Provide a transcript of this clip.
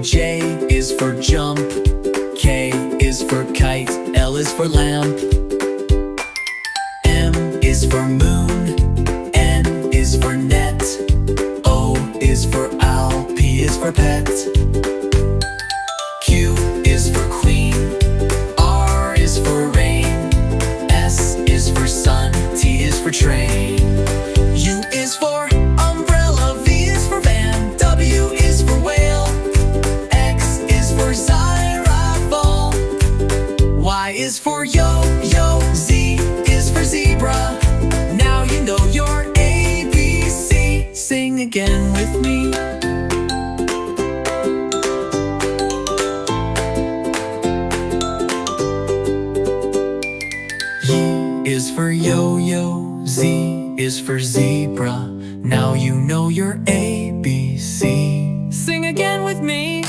J is for jump, K is for kite, L is for lamp, M is for moon, N is for net, O is for owl, P is for pet, Q is for queen, R is for rain, S is for sun, T is for train, U is for umbrella, V is for van, W is for whale, X is for xylophone, Y is for yo-yo, Z is for zebra. Now you know your ABC. Sing again with me. Y is for yo-yo, Z is for zebra. Now you know your ABC. Sing again with me.